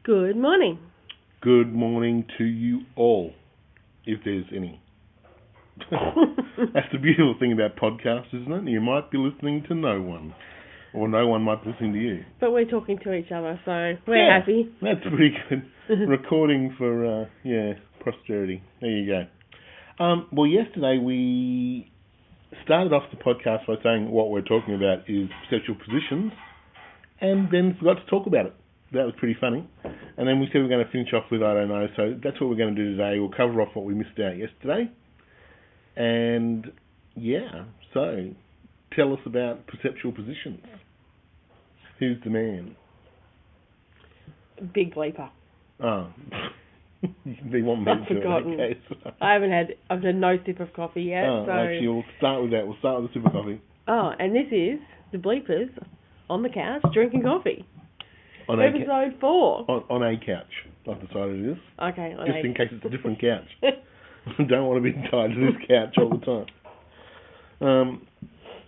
Good morning. Good morning to you all, if there's any. That's the beautiful thing about podcasts, isn't it? You might be listening to no one, or no one might be listening to you. But we're talking to each other, so we're happy. That's pretty good. Recording for, posterity. There you go. Well, yesterday we started off the podcast by saying what we're talking about is perceptual positions, and then forgot to talk about it. That was pretty funny. And then we said we're going to finish off with I don't know, so that's what we're going to do today. We'll cover off what we missed out yesterday. And, so tell us about perceptual positions. Who's the man? Big bleeper. Oh. They want me I've to forgotten. Okay, so. I've had no sip of coffee yet. Actually, we'll start with that. We'll start with the sip of coffee. Oh, and this is the bleepers on the couch drinking coffee. On Episode 4. On a couch, I've decided it is. Okay, Just in case it's a different couch. I don't want to be tied to this couch all the time.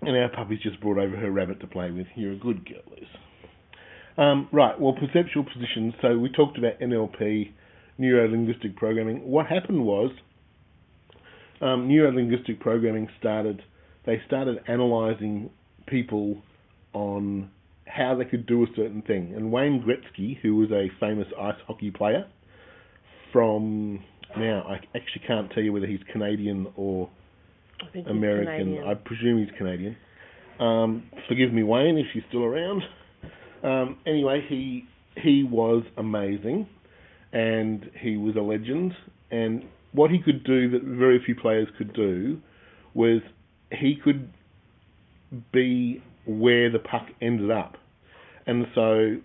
And our puppy's just brought over her rabbit to play with. You're a good girl, Liz. Right, well, perceptual positions. So we talked about NLP, neuro-linguistic programming. What happened was neuro-linguistic programming started analysing people on how they could do a certain thing. And Wayne Gretzky, who was a famous ice hockey player from, now I actually can't tell you whether he's Canadian or American. I presume he's Canadian. Forgive me, Wayne, if you're still around. Anyway, he was amazing, and he was a legend. And what he could do that very few players could do was he could be where the puck ended up. And so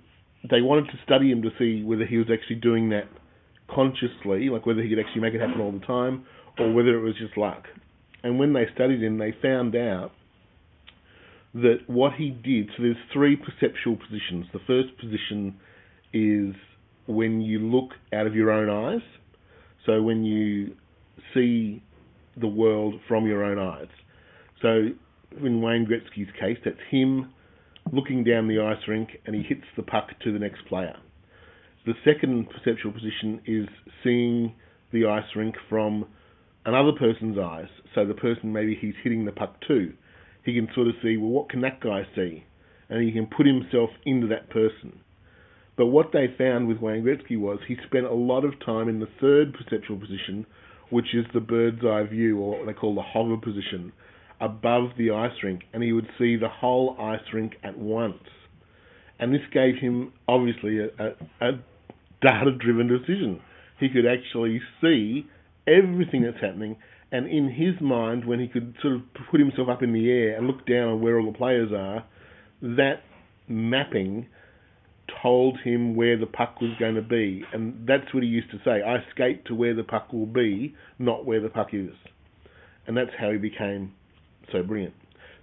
they wanted to study him to see whether he was actually doing that consciously, like whether he could actually make it happen all the time, or whether it was just luck. And when they studied him, they found out that what he did, so there's 3 perceptual positions. The first position is when you look out of your own eyes, so when you see the world from your own eyes. So in Wayne Gretzky's case, that's him looking down the ice rink and he hits the puck to the next player. The second perceptual position is seeing the ice rink from another person's eyes. So the person maybe he's hitting the puck to, he can sort of see, well, what can that guy see? And he can put himself into that person. But what they found with Wayne Gretzky was he spent a lot of time in the third perceptual position, which is the bird's eye view, or what they call the hover position, above the ice rink, and he would see the whole ice rink at once. And this gave him, obviously, a data-driven decision. He could actually see everything that's happening, and in his mind, when he could sort of put himself up in the air and look down on where all the players are, that mapping told him where the puck was going to be. And that's what he used to say, I skate to where the puck will be, not where the puck is. And that's how he became so brilliant.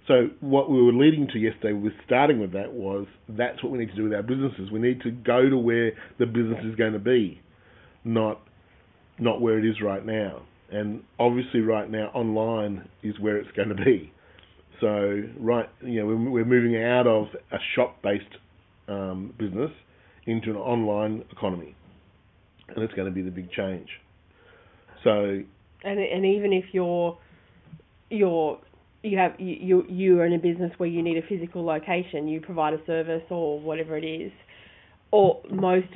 So what we were leading to yesterday with starting with that was that's what we need to do with our businesses. We need to go to where the business is going to be, not where it is right now. And obviously right now online is where it's going to be. So we're moving out of a shop-based business into an online economy, and it's going to be the big change. So and even if you're in a business where you need a physical location, you provide a service or whatever it is, or most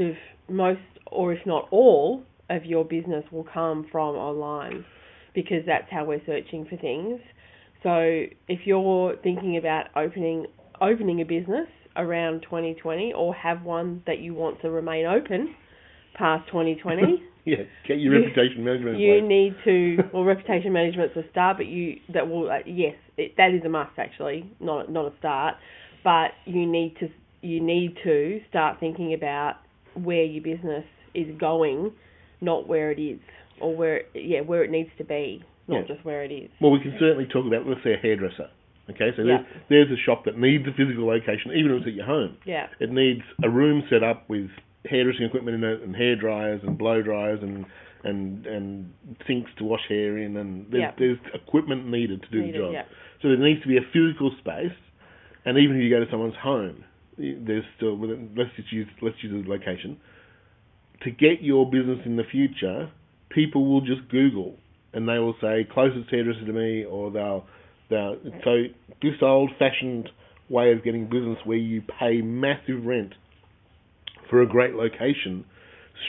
or if not all of your business will come from online, because that's how we're searching for things. So if you're thinking about opening a business around 2020, or have one that you want to remain open past 2020, get your reputation management. You need to, well, reputation management's a start, but that is a must actually, not a start. But you need to start thinking about where your business is going, not where it is, or where it needs to be, not just where it is. Well, we can certainly talk about, let's say, a hairdresser. Okay, so there's a shop that needs a physical location, even if it's at your home. Yeah. It needs a room set up with hairdressing equipment in it, and hair dryers and blow dryers and sinks to wash hair in, and there's equipment needed to do the job. Yeah. So there needs to be a physical space, and even if you go to someone's home, there's still, let's use a location. to get your business in the future, people will just Google and they will say closest hairdresser to me, or they'll so this old-fashioned way of getting business where you pay massive rent for a great location,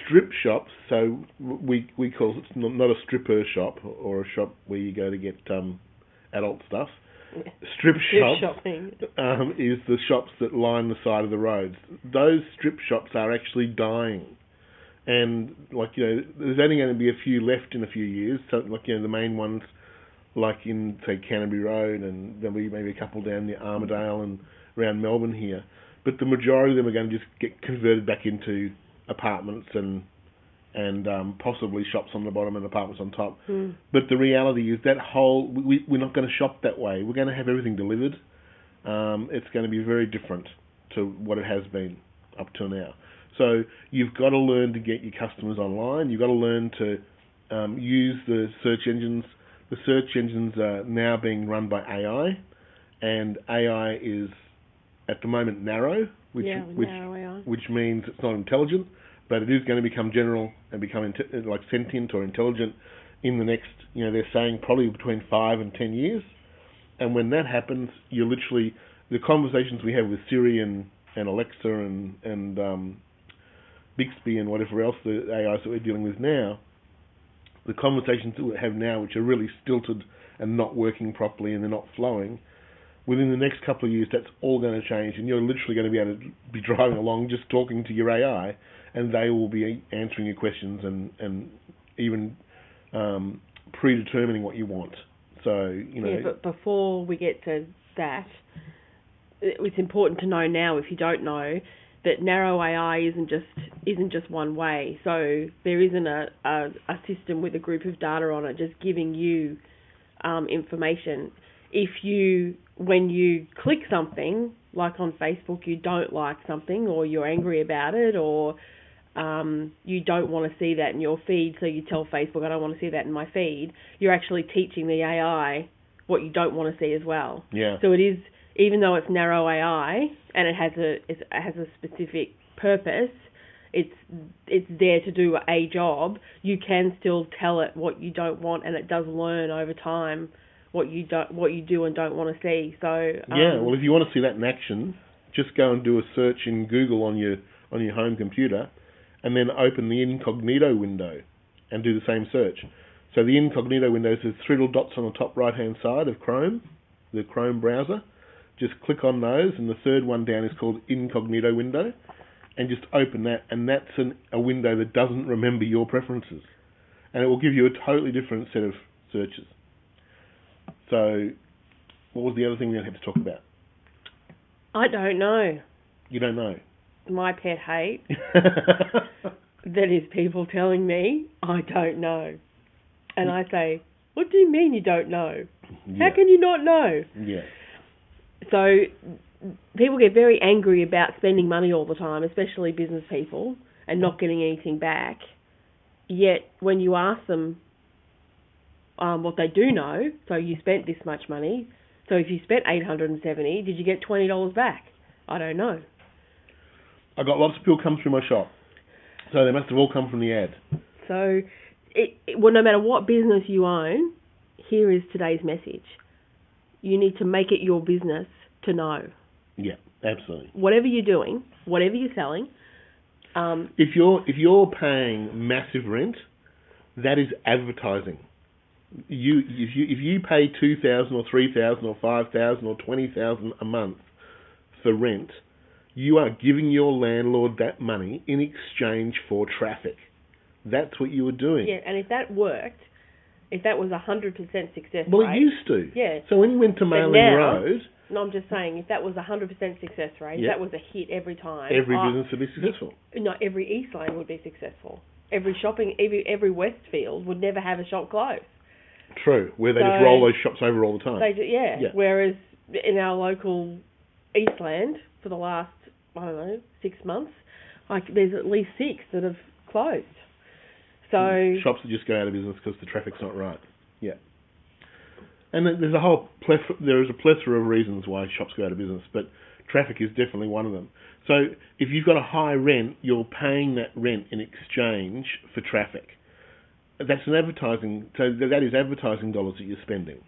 strip shops. So we call it not a stripper shop or a shop where you go to get adult stuff. Yeah. Strip shops shopping. Is the shops that line the side of the roads. Those strip shops are actually dying. And, there's only going to be a few left in a few years. So, the main ones, like in, say, Canterbury Road, and there'll be maybe a couple down near Armidale and around Melbourne here. But the majority of them are going to just get converted back into apartments and possibly shops on the bottom and apartments on top. But the reality is that we're not going to shop that way. We're going to have everything delivered. It's going to be very different to what it has been up till now. So you've got to learn to get your customers online. You've got to learn to use the search engines. The search engines are now being run by AI, and AI is at the moment narrow, which means it's not intelligent, but it is going to become general and become sentient or intelligent in the next, they're saying probably between 5 and 10 years. And when that happens, you're literally, the conversations we have with Siri and Alexa and Bixby and whatever else the AIs that we're dealing with now, the conversations that we have now, which are really stilted and not working properly and they're not flowing, within the next couple of years, that's all going to change, and you're literally going to be able to be driving along just talking to your AI, and they will be answering your questions and even predetermining what you want. So, Yeah, but before we get to that, it's important to know now, if you don't know, that narrow AI isn't just one way. So there isn't a system with a group of data on it just giving you information. When you click something, like on Facebook, you don't like something, or you're angry about it, or you don't want to see that in your feed, so you tell Facebook, I don't want to see that in my feed, you're actually teaching the AI what you don't want to see as well. Yeah. So it is, even though it's narrow AI and it has a specific purpose, it's there to do a job, you can still tell it what you don't want, and it does learn over time what you do and don't want to see. So well, if you want to see that in action, just go and do a search in Google on your home computer, and then open the incognito window and do the same search. So the incognito window says 3 little dots on the top right hand side of Chrome, the Chrome browser. Just click on those, and the third one down is called incognito window, and just open that, and that's a window that doesn't remember your preferences, and it will give you a totally different set of searches. So, what was the other thing we had to talk about? I don't know. You don't know? My pet hate. That is people telling me, I don't know. And I say, what do you mean you don't know? Yeah. How can you not know? Yeah. So, people get very angry about spending money all the time, especially business people, and not getting anything back. Yet, when you ask them what they do know, so you spent this much money, so if you spent $870, did you get $20 back? I don't know. I got lots of people come through my shop, so they must have all come from the ad. So, no matter what business you own, here is today's message. You need to make it your business to know. Yeah, absolutely. Whatever you're doing, whatever you're selling. If you're paying massive rent, that is advertising. If you pay $2,000 or $3,000 or $5,000 or $20,000 a month for rent, you are giving your landlord that money in exchange for traffic. That's what you were doing. Yeah, and if that worked, if that was 100% success well, rate... it used to. Yeah. So when you went to Mailing Road... No, I'm just saying, if that was 100% success rate, if that was a hit every time... Every business would be successful. No, every East Lane would be successful. Every Westfield would never have a shop closed. True, where they just roll those shops over all the time. Yeah. Whereas in our local Eastland, for the last, 6 months, there's at least 6 that have closed. So shops that just go out of business because the traffic's not right. Yeah. And there's a plethora of reasons why shops go out of business, but traffic is definitely one of them. So if you've got a high rent, you're paying that rent in exchange for traffic. That's an advertising. So that is advertising dollars that you're spending.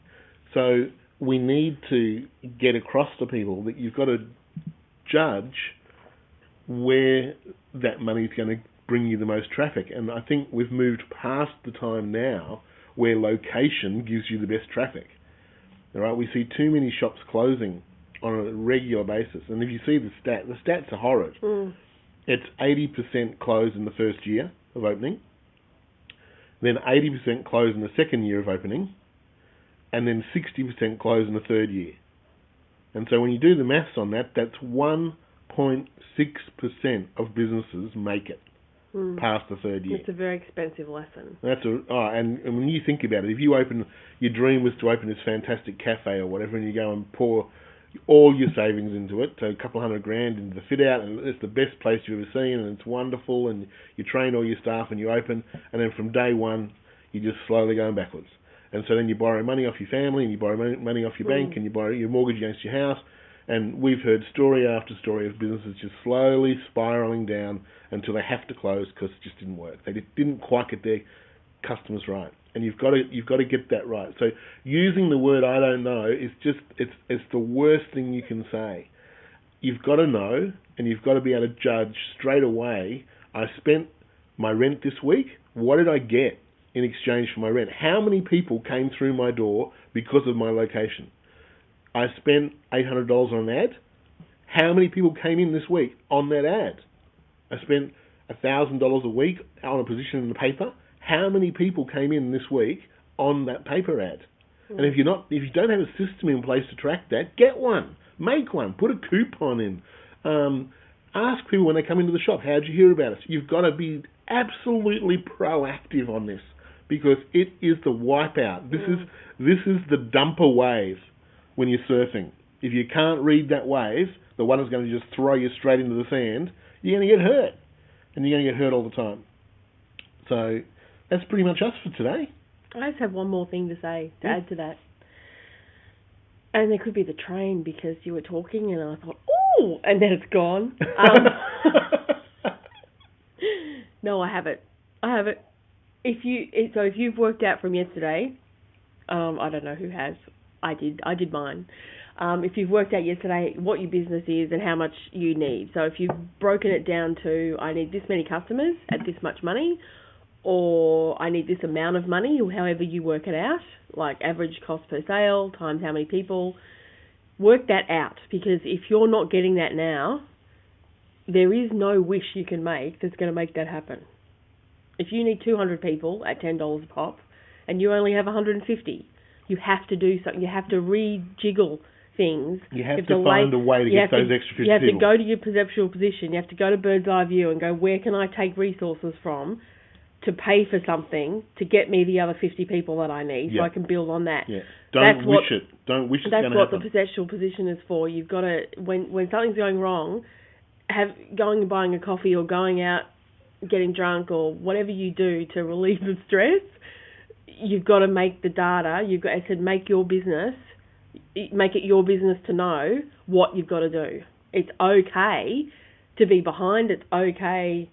So we need to get across to people that you've got to judge where that money is going to bring you the most traffic. And I think we've moved past the time now where location gives you the best traffic. All right, we see too many shops closing on a regular basis. And if you see the stats are horrid. It's 80% close in the first year of opening, then 80% close in the second year of opening, and then 60% close in the third year. And so when you do the maths on that, that's 1.6% of businesses make it past the third year. It's a very expensive lesson. And when you think about it, if you open, your dream was to open this fantastic cafe or whatever, and you go and pour all your savings into it, so a couple $100 grand into the fit out, and it's the best place you've ever seen, and it's wonderful, and you train all your staff and you open, and then from day one you're just slowly going backwards. And so then you borrow money off your family, and you borrow money off your bank, and you borrow your mortgage against your house, and we've heard story after story of businesses just slowly spiralling down until they have to close because it just didn't work. They didn't quite get their customers right. And you've got to get that right. So using the word "I don't know" is just it's the worst thing you can say. You've got to know, and you've got to be able to judge straight away. I spent my rent this week. What did I get in exchange for my rent? How many people came through my door because of my location? I spent $800 on an ad. How many people came in this week on that ad? I spent $1,000 a week on a position in the paper. How many people came in this week on that paper ad? And if you don't have a system in place to track that, get one, make one, put a coupon in. Ask people when they come into the shop, how'd you hear about us? You've got to be absolutely proactive on this because it is the wipeout. This is the dumper wave when you're surfing. If you can't read that wave, the one is going to just throw you straight into the sand. You're going to get hurt, and you're going to get hurt all the time. So that's pretty much us for today. I just have one more thing to say, to add to that. And it could be the train because you were talking and I thought, ooh, and then it's gone. No, I have it. If you've worked out from yesterday, I don't know who has. I did mine. If you've worked out yesterday what your business is and how much you need. So if you've broken it down to, I need this many customers at this much money, or I need this amount of money, or however you work it out, like average cost per sale times how many people, work that out. Because if you're not getting that now, there is no wish you can make that's going to make that happen. If you need 200 people at $10 a pop, and you only have 150, you have to do something. You have to rejiggle things. You have to find a way to get those extra 50 people. You have to go to your perceptual position. You have to go to bird's eye view and go, where can I take resources from to pay for something to get me the other 50 people that I need, so I can build on that. Yeah. Don't wish it's going to happen. That's what the perceptual position is for. You've got to, when something's going wrong, going and buying a coffee or going out getting drunk or whatever you do to relieve the stress, you've got to make the data. Make it your business to know what you've got to do. It's okay to be behind. It's okay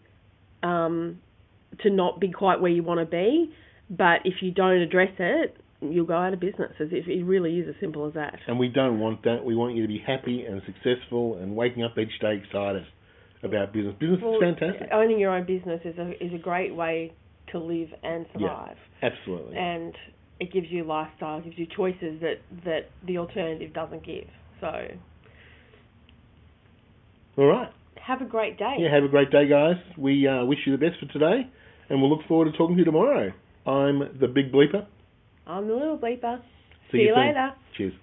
to not be quite where you want to be. But if you don't address it, you'll go out of business. It really is as simple as that. And we don't want that. We want you to be happy and successful and waking up each day excited about business. Business is fantastic. Owning your own business is a great way to live and survive. Yeah, absolutely. And it gives you lifestyle, it gives you choices that the alternative doesn't give. So, all right. Have a great day. Yeah, have a great day, guys. We wish you the best for today, and we'll look forward to talking to you tomorrow. I'm the Big Bleeper. I'm the Little Bleeper. See you later. Cheers.